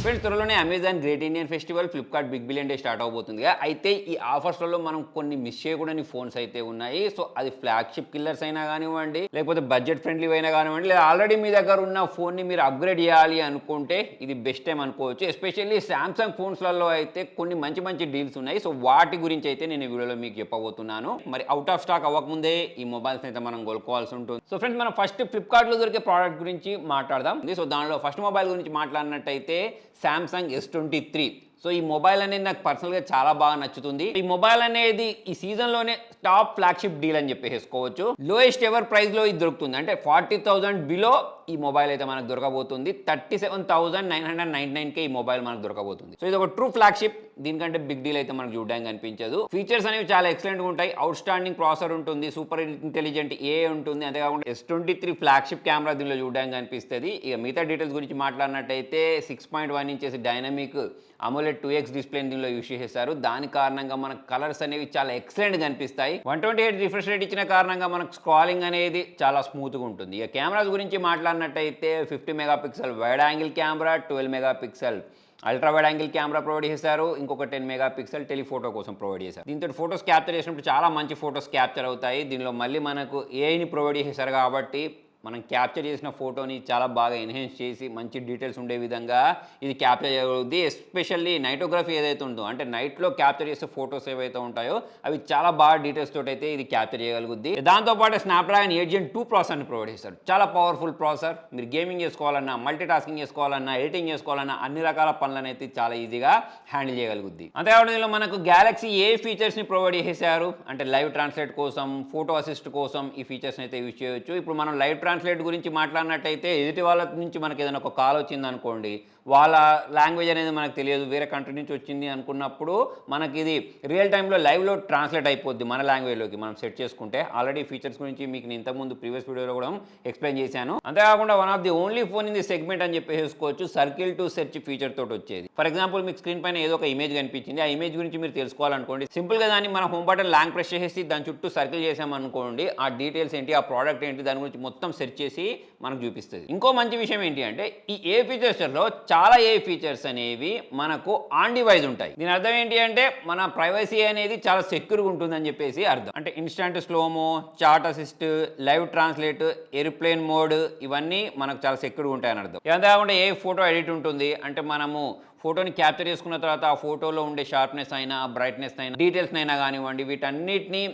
Friends త్వరలోనే Amazon great Indian festival, Flipkart big billion day start అవబోతుంది. అయితే ఈ ఆఫర్స్లలో మనం కొన్ని మిస్ చేయకూడని ఫోన్స్ అయితే ఉన్నాయి. సో అది ఫ్లాగ్షిప్ కిల్లర్స్ అయినా కానివ్వండి, లేకపోతే బడ్జెట్ ఫ్రెండ్లీ అయినా కానివ్వండి, లేదా ఆల్రెడీ మీ దగ్గర ఉన్న ఫోన్ని మీరు అప్గ్రేడ్ చేయాలి అనుకుంటే ఇది బెస్ట్ టైం అనుకోవచ్చు. ఎస్పెషల్లీ సామ్సంగ్ ఫోన్స్లలో అయితే కొన్ని మంచి మంచి డీల్స్ ఉన్నాయి. సో వాటి గురించి అయితే నేను ఈ వీడియోలో మీకు చెప్పబోతున్నాను. మరి అవుట్ ఆఫ్ స్టాక్ అవ్వకముందే ఈ మొబైల్స్ అయితే మనం కొనుక్కోవాల్సి ఉంటుంది. సో ఫ్రెండ్స్ మనం ఫస్ట్ ఫ్లిప్కార్ట్లో దొరికే ప్రోడక్ట్ గురించి మాట్లాడదాం. సో దానిలో ఫస్ట్ మొబైల్ గురించి మాట్లాడినట్టయితే సామ్సంగ్ S23. సో ఈ మొబైల్ అనేది నాకు పర్సనల్గా చాలా బాగా నచ్చుతుంది. ఈ మొబైల్ అనేది ఈ సీజన్లోనే టాప్ ఫ్లాగ్షిప్ డీల్ అని చెప్పేసుకోవచ్చు. లోయెస్ట్ ఎవర్ ప్రైస్లో ఇది దొరుకుతుంది. అంటే 40,000 బిలో ఈ మొబైల్ అయితే మనకు దొరకబోతుంది. 37,999కే ఈ మొబైల్ మనకు దొరకబోతుంది. సో ఇది ఒక ట్రూ ఫ్లాగ్షిప్. దీనికంటే బిగ్ డీల్ అయితే మనకు చూడడానికి కనిపించదు. ఫీచర్స్ అనేవి చాలా ఎక్సలెంట్గా ఉంటాయి. అవుట్ స్టాండింగ్ ప్రాసెసర్ ఉంటుంది, సూపర్ ఇంటెలిజెంట్ AI ఉంటుంది. అంతేకాకుండా S23 ఫ్లాగ్షిప్ కెమెరా దీనిలో చూడడానికి కనిపిస్తుంది. ఇక మిగతా డీటెయిల్స్ గురించి మాట్లాడినట్టయితే 6.1 inches dynamic AMOLED 2X display దీనిలో యూజ్ చేశారు. దాని కారణంగా మనకు కలర్స్ అనేవి చాలా ఎక్సలెంట్గా కనిపిస్తాయి. 128 రిఫ్రెష్ రేట్ ఇచ్చిన కారణంగా మనకు స్క్రాలింగ్ అనేది చాలా స్మూత్గా ఉంటుంది. ఇక కెమెరాస్ గురించి మాట్లాడినట్టయితే 50 megapixel wide angle camera, 12 megapixel ultra wide angle camera provide చేశారు. ఇంకొక 10 మెగాపిక్సెల్ టెలిఫోటో కోసం ప్రొవైడ్ చేశారు. దీంతో ఫోటోస్ క్యాప్చర్ చేసినప్పుడు చాలా మంచి ఫోటోస్ క్యాప్చర్ అవుతాయి. దీనిలో మళ్ళీ మనకు ఏఐని ప్రొవైడ్ చేశారు కాబట్టి మనం క్యాప్చర్ చేసిన ఫోటోని చాలా బాగా ఎన్హాన్స్ చేసి మంచి డీటెయిల్స్ ఉండే విధంగా ఇది క్యాప్చర్ చేయగలుగుతుంది. ఎస్పెషల్లీ నైటోగ్రఫీ ఏదైతే ఉందో, అంటే నైట్లో క్యాప్చర్ చేసే ఫోటోస్ ఏవైతే ఉంటాయో అవి చాలా బాగా డీటెయిల్స్ తోటి అయితే ఇది క్యాప్చర్ చేయగలుగుతుంది. దాంతోపాటు స్నాప్డ్రాగన్ 8 Gen 2 ప్రాసెసర్ని ప్రొవైడ్ చేశారు. చాలా పవర్ఫుల్ ప్రాసెసర్. మీరు గేమింగ్ చేసుకోవాలన్నా, మల్టీ టాస్కింగ్ చేసుకోవాలన్నా, ఎడిటింగ్ చేసుకోవాలన్నా అన్ని రకాల పనులను అయితే చాలా ఈజీగా హ్యాండిల్ చేయగలుగుతుంది. అంతేకాకుండా దీనిలో మనకు గ్యాలక్సీ ఏ ఫీచర్స్ని ప్రొవైడ్ చేశారు అంటే లైవ్ ట్రాన్స్లేట్ కోసం, ఫోటో అసిస్ట్ కోసం ఈ ఫీచర్స్ని అయితే యూజ్ చేయొచ్చు. ఇప్పుడు మనం లైవ్ ట్రాన్స్లేట్ గురించి మాట్లాడినట్టయితే ఎదుటి వాళ్ళ నుంచి మనకి ఏదైనా ఒక కాల్ వచ్చింది అనుకోండి, వాళ్ళ లాంగ్వేజ్ అనేది మనకు తెలియదు, వేరే కంట్రీ నుంచి వచ్చింది అనుకున్నప్పుడు మనకి ఇది రియల్ టైంలో లైవ్లో ట్రాన్స్లేట్ అయిపోద్ది మన లాంగ్వేజ్లోకి మనం సెట్ చేసుకుంటే. ఆల్రెడీ ఫీచర్స్ గురించి మీకు నేను ఇంతకుముందు ప్రీవియస్ వీడియోలో కూడా ఎక్స్ప్లెయిన్ చేశాను. అంతేకాకుండా one of the only phone in the segment అని చెప్పేసుకోవచ్చు సర్కిల్ టు సెర్చ్ ఫీచర్ తోటి వచ్చేది. ఫర్ ఎగ్జాంపుల్ మీకు స్క్రీన్ పైన ఏదో ఒక ఇమేజ్ కనిపించింది, ఆ ఇమేజ్ గురించి మీరు తెలుసుకోవాలనుకోండి, సింపుల్గా దాన్ని మన హోమ్ బటన్ లాంగ్ ప్రెస్ చేసి దాని చుట్టూ సర్కిల్ చేసామనుకోండి, ఆ డీటెయిల్స్ ఏంటి, ఆ ప్రోడక్ట్ ఏంటి, దాని గురించి మొత్తం సెర్చ్ చేసి మనకు చూపిస్తుంది. ఇంకో మంచి విషయం ఏంటి అంటే ఈ ఏ ఫీచర్స్లో చాలా ఏ ఫీచర్స్ అనేవి మనకు ఆన్ డివైస్ ఉంటాయి. దీని అర్థం ఏంటి అంటే మన ప్రైవసీ అనేది చాలా సెక్యూర్గా ఉంటుందని చెప్పేసి అర్థం. అంటే instant slomo, chat assist, live translate, aeroplane mode ఇవన్నీ మనకు చాలా సెక్యూర్గా ఉంటాయని అర్థం. అంతేకాకుండా ఏ ఫోటో ఎడిట్ ఉంటుంది అంటే మనము ఫోటోని క్యాప్చర్ చేసుకున్న తర్వాత ఆ ఫోటోలో ఉండే షార్ప్నెస్ అయినా, బ్రైట్నెస్ అయినా, డీటెయిల్స్ అయినా కానివ్వండి, వీటన్నిటిని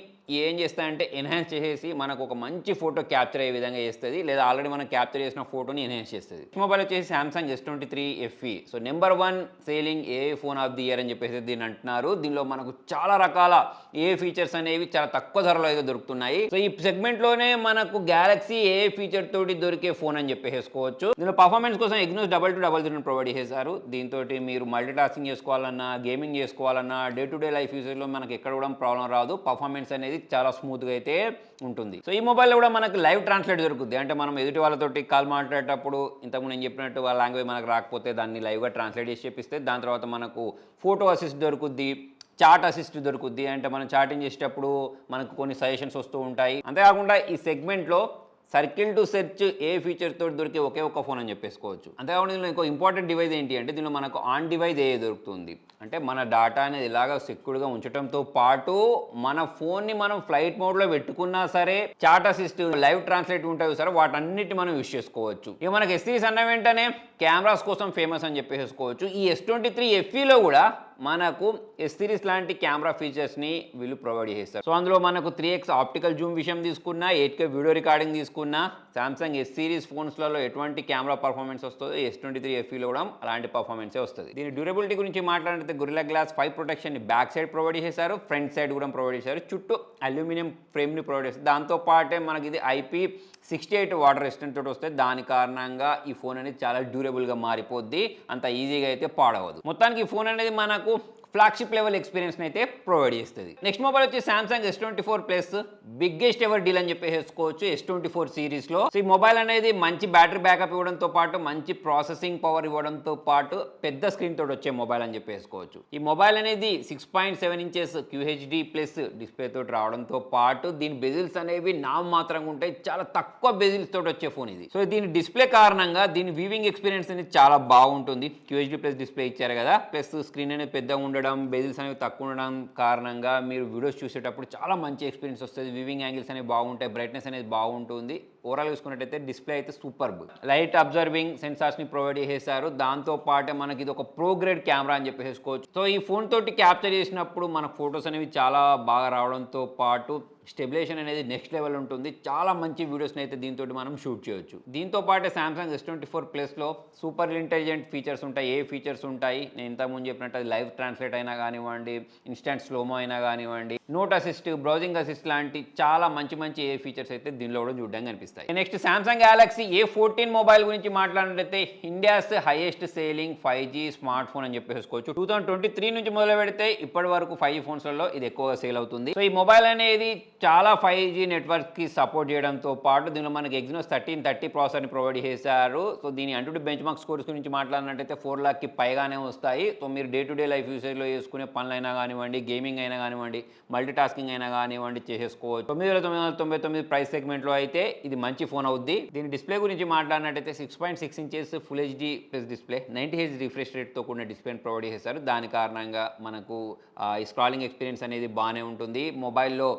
ఏం చేస్తాయంటే ఎన్హాన్స్ చేసేసి మనకు ఒక మంచి ఫోటో క్యాప్చర్ అయ్యే విధంగా చేస్తుంది, లేదా ఆల్రెడీ మనం క్యాప్చర్ చేసిన ఫోటోని ఎన్హాన్స్ చేస్తుంది. మొబైల్ వచ్చేసి Samsung S23 FE. So number 1 selling a phone of the year అని చెప్పేసి దీన్ని అంటున్నారు. దీనిలో మనకు చాలా రకాల ఏ ఫీచర్స్ అనేవి చాలా తక్కువ ధరలో అయితే దొరుకుతున్నాయి. సో ఈ సెగ్మెంట్లోనే మనకు గ్యాలక్సీ ఏ ఫీచర్ తోటి దొరికే ఫోన్ అని చెప్పేసుకోవచ్చు. దీనిలో పర్ఫార్మెన్స్ కోసం Exynos 2200 ప్రొవైడ్ చేశారు. దీంతో మీరు మల్టీ టాస్కింగ్ చేసుకోవాలన్నా, గేమింగ్ చేసుకోవాలన్నా, డే టు డే లైఫ్ యూజర్లో మనకు ఎక్కడ కూడా ప్రాబ్లం రాదు. పర్ఫార్మెన్స్ అనేది చాలా స్మూత్గా అయితే ఉంటుంది. సో ఈ మొబైల్లో కూడా మనకు లైవ్ ట్రాన్స్లేట్ దొరుకుతుంది. అంటే మనం ఎదుటి వాళ్ళతోటి కాల్ మాట్లాడేటప్పుడు ఇంతకుముందు నేను చెప్పినట్టు వాళ్ళ లాంగ్వేజ్ మనకు రాకపోతే దాన్ని లైవ్గా ట్రాన్స్లేట్ చేసి చెప్పిస్తే దాని తర్వాత మనకు ఫోటో అసిస్ట్ దొరుకుద్ది, చాట్ అసిస్ట్ దొరుకుద్ది. అంటే మనం చాటింగ్ చేసేటప్పుడు మనకు కొన్ని సజెషన్స్ వస్తూ ఉంటాయి. అంతేకాకుండా ఈ సెగ్మెంట్లో circle to search A feature తోటి దొరికే ఒకే ఒక్క ఫోన్ అని చెప్పేసుకోవచ్చు. అంతేకాకుండా దీనిలో ఇంకో ఇంపార్టెంట్ డివైస్ ఏంటి అంటే దీనిలో మనకు ఆన్ డివైస్ ఏ దొరుకుతుంది. అంటే మన డేటా అనేది ఇలాగ సెక్యూర్గా ఉంచడంతో పాటు మన ఫోన్ని మనం ఫ్లైట్ మోడ్లో పెట్టుకున్నా సరే చాట్ అసిస్ట్, లైవ్ ట్రాన్స్లేట్ ఉంటాయి సరే వాటన్నిటి మనం యూజ్ చేసుకోవచ్చు. ఇక మనకి S3 అన్న వెంటనే కెమెరాస్ కోసం ఫేమస్ అని చెప్పేసుకోవచ్చు. ఈ S23 FEలో కూడా మనకు S సిరీస్ లాంటి కెమెరా ఫీచర్స్ని వీళ్ళు ప్రొవైడ్ చేస్తారు. సో అందులో మనకు 3x ఆప్టికల్ జూమ్ విషయం తీసుకున్నా, 8K వీడియో రికార్డింగ్ తీసుకున్నా, సామ్సంగ్ S సిరీస్ ఫోన్స్లలో ఎటువంటి కెమెరా పర్ఫార్మెన్స్ వస్తుందో S23 FEలో కూడా అలాంటి పర్ఫార్మెన్సే వస్తుంది. దీని డ్యూరబిలిటీ గురించి మాట్లాడితే గొరిల్లా గ్లాస్ 5 ప్రొటెక్షన్ని బ్యాక్ సైడ్ ప్రొవైడ్ చేశారు, ఫ్రంట్ సైడ్ కూడా ప్రొవైడ్ చేశారు, చుట్టూ అల్యూమినియం ఫ్రేమ్ని ప్రొవైడ్ చేస్తారు. దాంతోపాటే మనకి ఇది IP68 వాటర్ రెసిస్టెంట్ తోటి వస్తే దాని కారణంగా ఈ ఫోన్ అనేది చాలా డ్యూరబుల్గా మారిపోద్ది, అంత ఈజీగా అయితే పాడవదు. మొత్తానికి ఈ ఫోన్ అనేది మనకు ఫ్లాగ్షిప్ లెవెల్ ఎక్స్పీరియన్స్ అయితే ప్రొవైడ్ చేస్తుంది. నెక్స్ట్ మొబైల్ వచ్చి Samsung S24 Plus biggest ever deal అని చెప్పేసుకోవచ్చు S24 సిరీస్లో. సో ఈ మొబైల్ అనేది మంచి బ్యాటరీ బ్యాకప్ ఇవ్వడంతో పాటు మంచి ప్రాసెసింగ్ పవర్ ఇవ్వడంతో పాటు పెద్ద స్క్రీన్ తోటి వచ్చే మొబైల్ అని చెప్పేసుకోవచ్చు. ఈ మొబైల్ అనేది 6.7 ఇంచెస్ QHD ప్లస్ డిస్ప్లే తోటి రావడంతో పాటు దీని బెజిల్స్ అనేవి నామమాత్రంగా ఉంటాయి. చాలా తక్కువ బెజిల్స్ తోటి వచ్చే ఫోన్ ఇది. సో దీని డిస్ప్లే కారణంగా దీని వీవింగ్ ఎక్స్పీరియన్స్ అనేది చాలా బాగుంటుంది. QHD ప్లస్ డిస్ప్లే ఇచ్చారు కదా, ప్లస్ స్క్రీన్ అనేది పెద్దగా ఉండడం, బెజిల్స్ అనేవి తక్కువ ఉండడం కారణంగా మీరు వీడియోస్ చూసేటప్పుడు చాలా మంచి ఎక్స్పీరియన్స్ వస్తుంది. వీవింగ్ యాంగిల్స్ అనేవి బాగుంటాయి, బ్రైట్నెస్ అనేది బాగుంటుంది. ఓవరాల్ చూసుకున్నట్టయితే డిస్ప్లే అయితే సూపర్బ్. లైట్ అబ్జర్వింగ్ సెన్సార్స్ని ప్రొవైడ్ చేశారు. దాంతో పాటే మనకి ఇది ఒక ప్రో గ్రేడ్ కెమెరా అని చెప్పేసుకోవచ్చు. సో ఈ ఫోన్ తోటి క్యాప్చర్ చేసినప్పుడు మన ఫొటోస్ అనేవి చాలా బాగా రావడంతో పాటు స్టెబిలేషన్ అనేది నెక్స్ట్ లెవెల్ ఉంటుంది. చాలా మంచి వీడియోస్ని అయితే దీంతో మనం షూట్ చేయొచ్చు. దీంతో పాటు సామ్సంగ్ S24 Plusలో సూపర్ ఇంటెలిజెంట్ ఫీచర్స్ ఉంటాయి. ఏ ఫీచర్స్ ఉంటాయి నేను ఇంతకుముందు చెప్పినట్టు అది లైవ్ ట్రాన్స్లేట్ అయినా కానివ్వండి, ఇన్స్టెంట్ స్లోమో అయినా కానివ్వండి, నోట్ అసిస్ట్, బ్రౌజింగ్ అసిస్ట్ లాంటి చాలా మంచి మంచి ఏ ఫీచర్స్ అయితే దీనిలో కూడా చూడడానికి కనిపిస్తాయి. Next Samsung Galaxy A14 mobile గురించి మాట్లాడినట్లయితే India's highest selling 5G smart phone అని చెప్పేసుకోవచ్చు. 2023 నుంచి మొదలు పెడితే ఇప్పటి వరకు 5G ఫోన్స్లలో ఇది ఎక్కువగా సేల్ అవుతుంది. సో ఈ మొబైల్ అనేది చాలా 5G నెట్వర్క్కి సపోర్ట్ చేయడంతో పాటు దీనిలో మనకి Exynos 1330 ప్రాసెసర్ని ప్రొవైడ్ చేశారు. సో దీని అంటూ బెంచ్ మార్క్ స్కోర్స్ గురించి మాట్లాడినట్టయితే 4 lakhకి పైగానే వస్తాయి. సో మీరు డే టు డే లైఫ్ యూసేజ్లో చేసుకునే పనులైనా కానివ్వండి, గేమింగ్ అయినా కానివ్వండి, మల్టీ టాస్కింగ్ అయినా కానివ్వండి చేసేసుకోవచ్చు. 9999 ప్రైస్ సెగ్మెంట్లో అయితే ఇది మంచి ఫోన్ అవుద్ది. దీని డిస్ప్లే గురించి మాట్లాడినట్టయితే 6.6 inches full HD plus display, 90Hz refresh రేట్తో కూడిన డిస్ప్లేని ప్రొవైడ్ చేశారు. దాని కారణంగా మనకు ఈ స్క్రాలింగ్ ఎక్స్పీరియన్స్ అనేది బాగానే ఉంటుంది. మొబైల్లో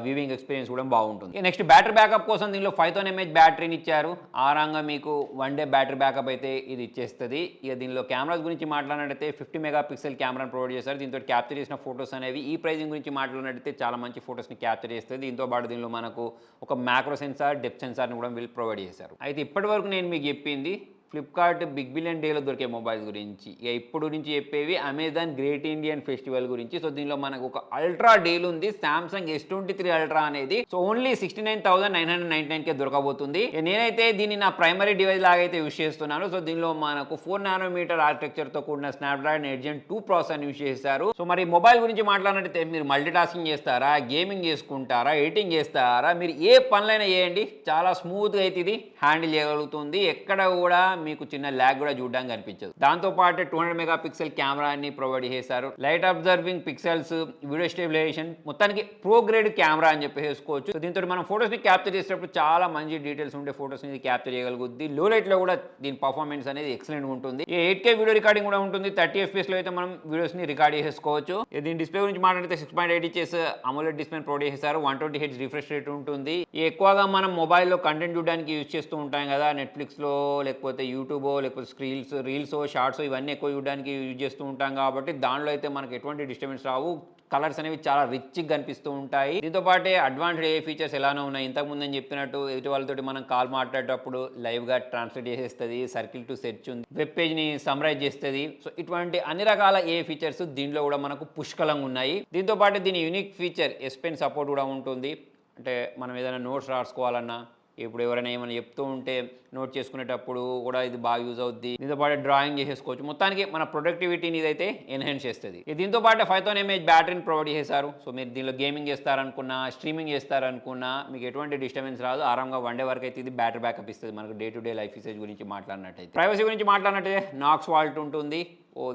వీవింగ్ ఎక్స్పీరియన్స్ కూడా బాగుంటుంది. నెక్స్ట్ బ్యాటరీ బ్యాకప్ కోసం దీనిలో 5000 mAh బ్యాటరీని ఇచ్చారు. ఆరంగా మీకు 1 day బ్యాటరీ బ్యాకప్ అయితే ఇది ఇచ్చేస్తుంది. ఇక దీనిలో కెమెరాస్ గురించి మాట్లాడినట్టయితే 50 మెగాపిక్సెల్ కెమెరాను ప్రొవైడ్ చేశారు. దీంతో క్యాప్చర్ చేసిన ఫొటోస్ అనేవి ఈ ప్రైజింగ్ గురించి మాట్లాడినట్టయితే చాలా మంచి ఫొటోస్ని క్యాప్చర్ చేస్తుంది. దీంతో పాటు దీనిలో మనకు ఒక మ్యాక్రో సెన్సార్, డెప్త్ సెన్సార్ని కూడా వీళ్ళు ప్రొవైడ్ చేశారు. అయితే ఇప్పటి వరకు నేను మీకు చెప్పింది ఫ్లిప్కార్ట్ బిగ్ బిలియన్ డేలో దొరికే మొబైల్స్ గురించి. ఇక ఇప్పుడు నుంచి చెప్పేవి అమెజాన్ గ్రేట్ ఇండియన్ ఫెస్టివల్ గురించి. సో దీనిలో మనకు ఒక అల్ట్రా డీల్ ఉంది, సామ్సంగ్ S23 అల్ట్రా అనేది. సో ఓన్లీ 69,999కే దొరకబోతుంది. నేనైతే దీన్ని నా ప్రైమరీ డివైస్ లాగైతే యూస్ చేస్తున్నాను. సో దీనిలో మనకు 4 nm ఆర్కిటెక్చర్తో కూడిన స్నాప్డ్రాగన్ 8 Gen 2 ప్రాసెసర్ని యూస్ చేశారు. సో మరి మొబైల్ గురించి మాట్లాడినట్టయితే మీరు మల్టీ టాస్కింగ్ చేస్తారా, గేమింగ్ చేసుకుంటారా, ఎడిటింగ్ చేస్తారా, మీరు ఏ పనులైనా చేయండి, చాలా స్మూత్గా అయితే ఇది హ్యాండిల్ చేయగలుగుతుంది. ఎక్కడ కూడా మీకు చిన్న ల్యాగ్ కూడా చూడడానికి కనిపించదు. దాంతో పాటు 200 మెగాపిక్సెల్ కెమెరాని ప్రొవైడ్ చేశారు. Light observing pixels, video stabilization, మొత్తానికి ప్రో గ్రేడ్ కెమెరా అని చెప్పేసుకోవచ్చు. సో దీంతో మనం ఫోటోస్ని క్యాప్చర్ చేసేటప్పుడు చాలా మంచి డీటెయిల్స్ ఉండే ఫోటోస్ని క్యాప్చర్ చేయగలుగుద్ది. లో లైట్లో కూడా దీని పర్ఫార్మెన్స్ అనేది ఎక్సలెంట్ ఉంటుంది. 8K వీడియో రికార్డింగ్ కూడా ఉంటుంది. 30 FPS అయితే మనం వీడియోస్ని రికార్డ్ చేసుకోవచ్చు. దీని డిస్ప్లే గురించి మాట్లాడితే 6.8 ఇంచెస్ AMOLED డిస్ప్లేని ప్రొవైడ్ చేశారు. 120Hz రిఫ్రెష్ రేట్ ఉంటుంది. ఎక్కువగా మనం మొబైల్లో కంటెంట్ చూడడానికి యూజ్ చేస్తూ ఉంటాం కదా, నెట్ఫ్లిక్స్లో లేకపోతే యూట్యూబో లేకపోతే రీల్స్ షార్ట్స్ ఇవన్నీ ఎక్కువ చూడడానికి యూజ్ చేస్తూ ఉంటాం కాబట్టి దానిలో అయితే మనకు ఎటువంటి డిస్టర్బెన్స్ రావు. కలర్స్ అనేవి చాలా రిచ్గా కనిపిస్తూ ఉంటాయి. దీంతో పాటే అడ్వాన్స్డ్ ఏ ఫీచర్స్ ఎలానో ఉన్నాయి. ఇంతకుముందు నేను చెప్పినట్టు ఎదుటి వాళ్ళతోటి మనం కాల్ మాట్లాడేటప్పుడు లైవ్గా ట్రాన్స్లేట్ చేసేస్తుంది. సర్కిల్ టు సెర్చ్ ఉంది, వెబ్ పేజ్ని సమ్మరైజ్ చేస్తుంది. సో ఇటువంటి అన్ని రకాల ఏ ఫీచర్స్ దీంట్లో కూడా మనకు పుష్కలంగా ఉన్నాయి. దీంతో పాటు దీని unique feature S Pen support కూడా ఉంటుంది. అంటే మనం ఏదైనా నోట్స్ రాసుకోవాలన్నా, ఇప్పుడు ఎవరైనా ఏమైనా చెప్తూ ఉంటే నోట్ చేసుకునేటప్పుడు కూడా ఇది బాగా యూజ్ అవుద్ది. దీంతో పాటు డ్రాయింగ్ చేసేసుకోవచ్చు. మొత్తానికి మన ప్రొడక్టివిటీని ఇదైతే ఎన్హాన్స్ చేస్తుంది. దీంతో పాటు 5000 mAh బ్యాటరీని ప్రొవైడ్ చేశారు. సో మీరు దీనిలో గేమింగ్ చేస్తారనుకున్నా, స్ట్రీమింగ్ చేస్తారనుకున్నా మీకు ఎటువంటి డిస్టర్బెన్స్ రాదు. ఆరాంగా 1 day వరకు అయితే ఇది బ్యాటరీ బ్యాకప్ ఇస్తుంది మనకు day to day life usage గురించి మాట్లాడినట్టయితే. ప్రైవసీ గురించి మాట్లాడినట్టయితే నాక్స్ వాల్ట్ ఉంటుంది.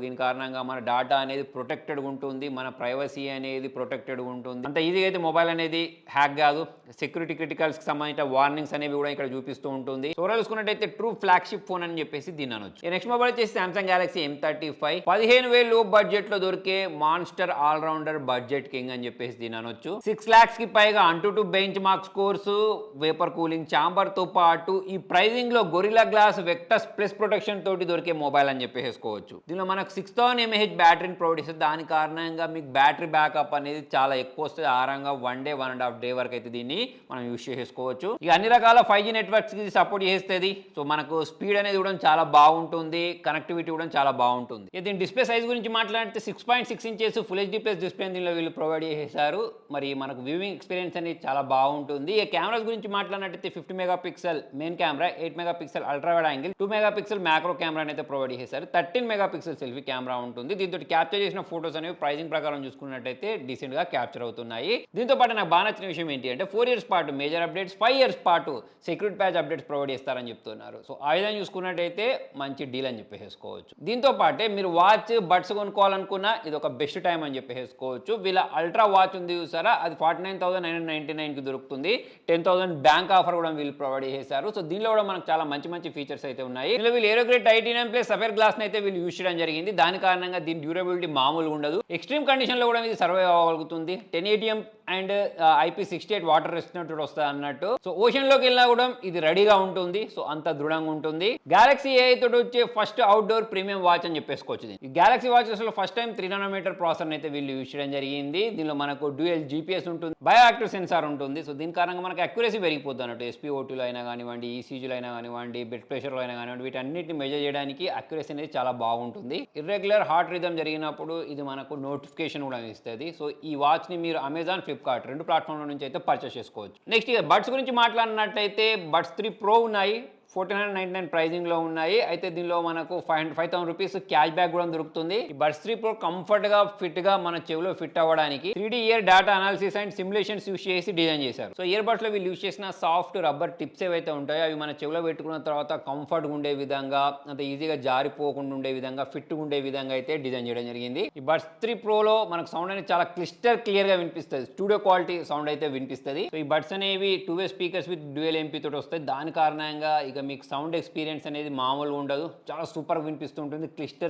దీని కారణంగా మన డాటా అనేది ప్రొటెక్టెడ్గా ఉంటుంది, మన ప్రైవసీ అనేది ప్రొటెక్టెడ్గా ఉంటుంది. అంత ఈజీగా అయితే మొబైల్ అనేది హ్యాక్ కాదు. సెక్యూరిటీ క్రిటికల్స్కి సంబంధించిన వార్నింగ్స్ అనేవి కూడా ఇక్కడ చూపిస్తూ ఉంటుంది. ఓవరాల్ చూసుకున్నట్టయితే ట్రూ ఫ్లాగ్షిప్ ఫోన్ అని చెప్పేసి దీని అనొచ్చు. నెక్స్ట్ మొబైల్ వచ్చేసి సామ్సంగ్ Galaxy M35. 15,000 లో బడ్జెట్లో దొరికే మాన్స్టర్ ఆల్రౌండర్ బడ్జెట్ కింగ్ అని చెప్పేసి దీని అనొచ్చు. 6 lakhsకి పైగా అంటూ benchmark scores, vapour cooling ఛాంబర్తో పాటు ఈ ప్రైజింగ్ లో gorilla glass Victus plus protection తోటి దొరికే మొబైల్ అని చెప్పేసుకోవచ్చు. దీనిలో మనకు 6000 mAh బ్యాటరీని ప్రొవైడ్ చేస్తుంది. దాని కారణంగా మీకు బ్యాటరీ బ్యాకప్ అనేది చాలా ఎక్కువ వస్తుంది. ఆరంగా 1 day 1.5 day వరకు అయితే దీన్ని మనం యూజ్ చేసుకోవచ్చు. ఇక అన్ని రకాల 5G నెట్వర్క్స్కి సపోర్ట్ చేస్తుంది. సో మనకు స్పీడ్ అనేది కూడా చాలా బాగుంటుంది, కనెక్టివిటీ కూడా చాలా బాగుంటుంది. దీని డిస్ప్లే సైజ్ గురించి మాట్లాడితే 6.6 inches full HD plus display దీనిలో వీళ్ళు ప్రొవైడ్ చేశారు. మరి మనకు వ్యూవింగ్ ఎక్స్పీరియన్స్ అనేది చాలా బాగుంటుంది. ఈ కెమెరాస్ గురించి మాట్లాడినట్టయితే 50 megapixel main camera, 8 megapixel ultra wide angle, 2 megapixel macro camera అయితే ప్రొవైడ్ చేశారు. 13 మెగాపిక్సెల్ సెల్ఫీ కెమెరా ఉంటుంది. దీంతో క్యాప్చర్ చేసిన ఫోటోస్ అనేవి ప్రైజింగ్ ప్రకారం చూసుకున్నట్టయితే డీసెంట్ గా క్యాప్చర్ అవుతున్నాయి. దీంతో పాటు నాకు బాగా నచ్చిన విషయం ఏంటి అంటే 4 years పాటు మేజర్ అప్డేట్స్, 5 years పాటు సెక్యూరిటీ ప్యాచ్ అప్డేట్స్ ప్రొవైడ్ చేస్తారని చెప్తున్నారు. సో ఆ విధంగా చూసుకున్నట్టయితే మంచి డీల్ అని చెప్పేసుకోవచ్చు. దీంతో పాటే మీరు వాచ్ బడ్స్ కొనుక్కోవాలనుకున్నా ఇది ఒక బెస్ట్ టైం అని చెప్పేసుకోవచ్చు. వీళ్ళ అల్ట్రా వాచ్ ఉంది చూసారా, అది 49,999కి దొరుకుతుంది. 10,000 బ్యాంక్ ఆఫర్ కూడా వీళ్ళు ప్రొవైడ్ చేశారు. సో దీనిలో కూడా మనకు చాలా మంచి మంచి ఫీచర్స్ అయితే ఉన్నాయి. ఇందులో వీళ్ళు ఏరోగ్రేడ్ టైటానియం ప్లస్ సఫైర్ గ్లాస్ అయితే వీళ్ళు యూజ్ చేయడం జరిగింది. దాని కారణంగా దీని డ్యూరబిలిటీ మామూలుగా ఉండదు. ఎక్స్ట్రీమ్ కండిషన్ లో కూడా ఇది సర్వైవ్ అవ్వగలుగుతుంది. 10 ATM and IP68 water resistant వస్తుంది అన్నట్టు. సో ఓషన్ లోకి వెళ్ళినా కూడా ఇది రెడీగా ఉంటుంది. సో అంత దృఢంగా ఉంటుంది. గెలాక్సీ AI తోటి వచ్చే ఫస్ట్ అవుట్డోర్ ప్రీమియం వాచ్ అని చెప్పేసుకోవచ్చు. ఈ గెలాక్సీ వాచెస్ లో ఫస్ట్ టైం 3 nm ప్రాసెసర్ అయితే వీళ్ళు యూజ్ చేయడం జరిగింది. దీనిలో మనకు డ్యూయల్ GPS ఉంటుంది, బయోయాక్టివ్ సెన్సార్ ఉంటుంది. సో దీని కారణంగా మనకు అక్యురసీ పెరిగిపోతుంది అన్నట్టు. SpO2లో అయినా కానివ్వండి, ECGలో అయినా కానివ్వండి, బ్లడ్ ప్రెషర్లో అయినా కానివ్వండి, వీటన్నిటిని మెజర్ చేయడానికి అక్యురసీ అనేది చాలా బాగుంటుంది. ఇర్రెగ్యులర్ హార్ట్ రిథమ్ జరిగినప్పుడు ఇది మనకు నోటిఫికేషన్ కూడా ఇస్తుంది. సో ఈ వాచ్ ని మీరు అమెజాన్, ఫ్లిప్కార్ట్ 2 ప్లాట్ఫామ్ల నుంచి అయితే పర్చేస్ చేసుకోవచ్చు. నెక్స్ట్ ఇక బడ్స్ గురించి మాట్లాడినట్టయితే బడ్స్ 3 Pro ఉన్నాయి. 1,499 ప్రైజింగ్లో ఉన్నాయి. అయితే దీనిలో మనకు 5,000 రూపీస్ క్యాష్ బ్యాక్ కూడా దొరుకుతుంది. ఈ బడ్స్ 3 Pro కంఫర్ట్గా ఫిట్గా మన చెవిలో ఫిట్ అవ్వడానికి 3D year data analysis and simulations use చేసి డిజైన్ చేశారు. సో ఇయర్ బడ్స్లో వీళ్ళు యూస్ చేసిన సాఫ్ట్ రబ్బర్ టిప్స్ ఏవైతే ఉంటాయో అవి మన చెవిలో పెట్టుకున్న తర్వాత కంఫర్ట్గా ఉండే విధంగా, అంత ఈజీగా జారిపోకుండా ఉండే విధంగా, ఫిట్గా ఉండే విధంగా అయితే డిజైన్ చేయడం జరిగింది. ఈ బడ్స్ 3 Proలో మనకు సౌండ్ అనేది చాలా క్లియర్గా వినిపిస్తుంది. స్టూడియో క్వాలిటీ సౌండ్ అయితే వినిపిస్తుంది. సో ఈ బడ్స్ అనేవి 2-way speakers with dual MP తోటి వస్తాయి. దాని కారణంగా ఇక మీకు సౌండ్ ఎక్స్పీరియన్స్ అనేది మామూలుగా ఉండదు. చాలా సూపర్గా వినిపిస్తుంటుంది.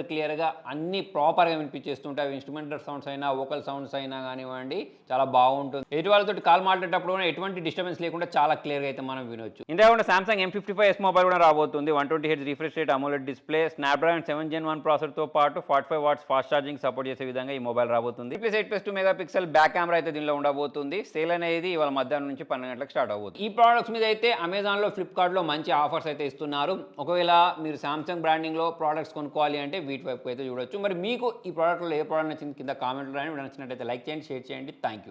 క్లియర్గా అన్ని ప్రాపర్గా వినిపించేస్తుంటాయి. ఇన్స్ట్రుమెంటల్ సౌండ్స్ అయినా, వోకల్ సౌండ్స్ అయినా కానివ్వండి, చాలా బాగుంటుంది. ఎటు వాళ్ళతో కాల్ మాట్లాడేటప్పుడు కూడా ఎటువంటి డిస్టర్బెన్స్ లేకుండా చాలా క్లియర్గా అయితే మనం వినొచ్చు. ఇంతేకాకుండా సామ్సంగ్ M55s మొబైల్ కూడా రాబోతుంది. 120Hz refresh rate AMOLED display, Snapdragon 7 Gen 1 ప్రాసెసర్తో పాటు 45 watts ఫాస్ట్ ఛార్జింగ్ సపోర్ట్ చేసే విధంగా ఈ మొబైల్ రాబోతుంది. 8+2 మెగాపిక్సెల్ బ్యాక్ కెమెరా అయితే దీనిలో ఉండబోతుంది. సేల్ అనేది ఇవాళ మధ్యాహ్నం నుంచి 12 గంటలకు స్టార్ట్ అవబోతుంది. ఈ ప్రోడక్ట్స్ మీద అయితే అమెజాన్లో, ఫ్లిప్కార్ట్లో మంచి ఆఫర్స్ అయితే ఇస్తున్నారు. ఒకవేళ మీరు సామ్సంగ్ బ్రాండింగ్లో ప్రోడక్ట్స్ కొనుక్కోవాలి అంటే వీటి వైపు అయితే చూడొచ్చు. మరి మీకు ఈ ప్రోడక్ట్లో ఏ ప్రోడక్ట్ నచ్చింది కింద కామెంట్లో రాయండి. నచ్చినట్టయితే లైక్ చేయండి, షేర్ చేయండి. Thank you.